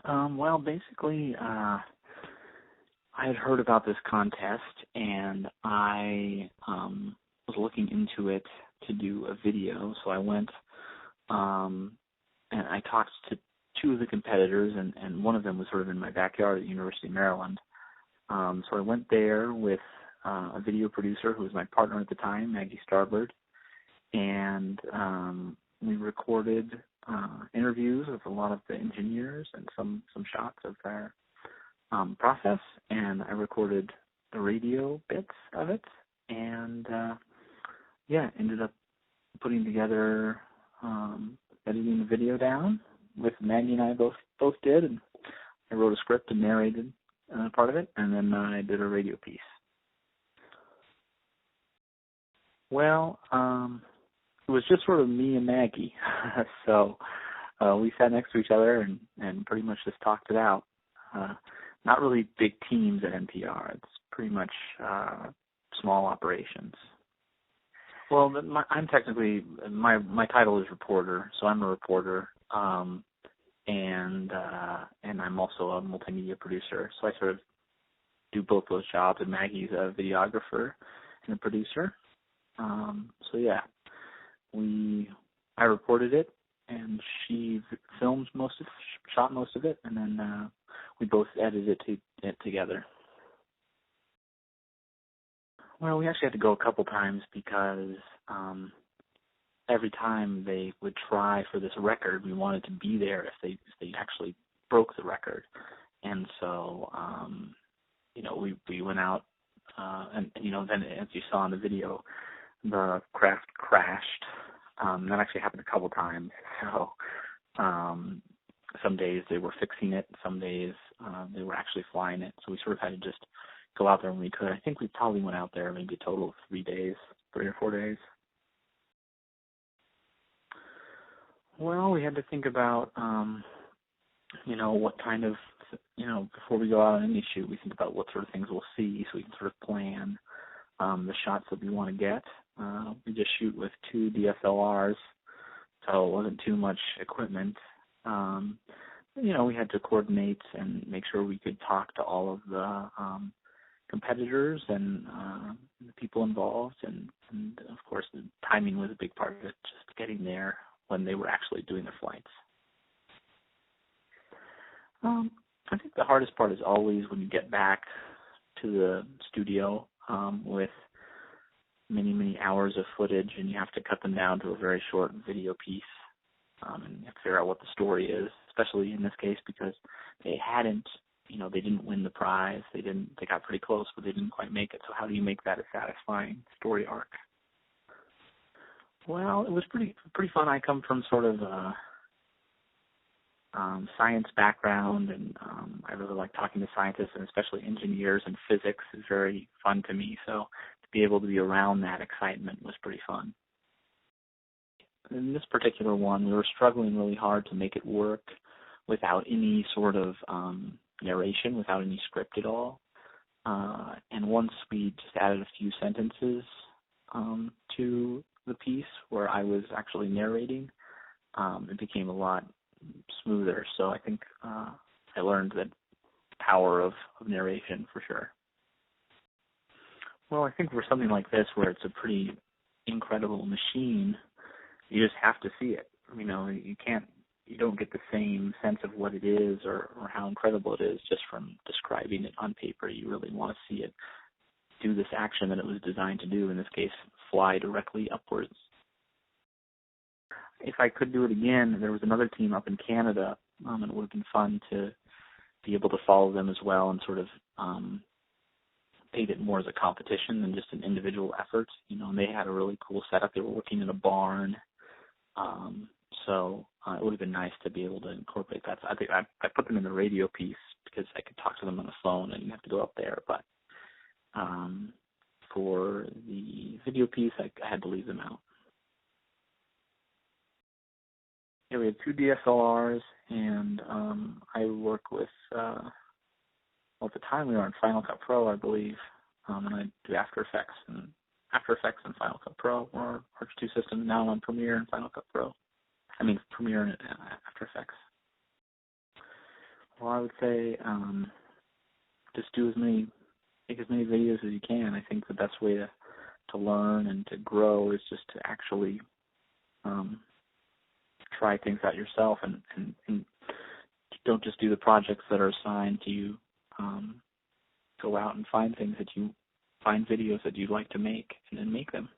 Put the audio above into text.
Well, basically, I had heard about this contest, and I was looking into it to do a video. So I went and I talked to two of the competitors, and one of them was sort of in my backyard at the University of Maryland. So I went there with a video producer who was my partner at the time, Maggie Starbird, and we recorded interviews with a lot of the engineers and some shots of their process, and I recorded the radio bits of it, and ended up putting together, editing the video down with Maggie and I both did, and I wrote a script and narrated part of it, and then I did a radio piece. Well, it was just sort of me and Maggie, so we sat next to each other and pretty much just talked it out. Not really big teams at NPR. It's pretty much small operations. Well, I'm technically, my title is reporter, so I'm a reporter, and I'm also a multimedia producer. So I sort of do both those jobs, and Maggie's a videographer and a producer. So yeah, I reported it, and she filmed shot most of it, and then we both edited it together. Well, we actually had to go a couple times because every time they would try for this record, we wanted to be there if they actually broke the record. And so, we went out, and then as you saw in the video, the craft crashed. That actually happened a couple times. So some days they were fixing it, some days they were actually flying it. So we sort of had to just go out there when we could. I think we probably went out there maybe a total of 3 or 4 days. Well, we had to think about, what kind of, before we go out on any shoot, we think about what sort of things we'll see so we can sort of plan the shots that we want to get. We just shoot with 2 DSLRs, so it wasn't too much equipment. We had to coordinate and make sure we could talk to all of the competitors and the people involved, and of course the timing was a big part of it, just getting there when they were actually doing their flights. I think the hardest part is always when you get back to the studio with many hours of footage, and you have to cut them down to a very short video piece, and you have to figure out what the story is, especially in this case because they didn't win the prize. They got pretty close, but they didn't quite make it. So how do you make that a satisfying story arc? Well, it was pretty fun. I come from sort of a science background, and I really like talking to scientists, and especially engineers, and physics is very fun to me. So to be able to be around that excitement was pretty fun. In this particular one, we were struggling really hard to make it work without any sort of narration, without any script at all. And once we just added a few sentences to the piece where I was actually narrating, it became a lot smoother. So I think I learned the power of narration for sure. Well, I think for something like this where it's a pretty incredible machine, you just have to see it. You don't get the same sense of what it is or how incredible it is just from describing it on paper. You really want to see it do this action that it was designed to do, in this case, fly directly upwards. If I could do it again, there was another team up in Canada, and it would have been fun to be able to follow them as well and sort of paint it more as a competition than just an individual effort. And they had a really cool setup. They were working in a barn. So it would have been nice to be able to incorporate that. So I think I put them in the radio piece because I could talk to them on the phone and you have to go up there. But for the video piece, I had to leave them out. Yeah, we had 2 DSLRs, and I work with, at the time we were on Final Cut Pro, I believe, and I do After Effects and Final Cut Pro, or our 2 systems. Now I'm on Premiere and Final Cut Pro. Premiere and After Effects. Well, I would say just make as many videos as you can. I think the best way to learn and to grow is just to actually try things out yourself, and don't just do the projects that are assigned to you. Go out and find videos that you'd like to make, and then make them.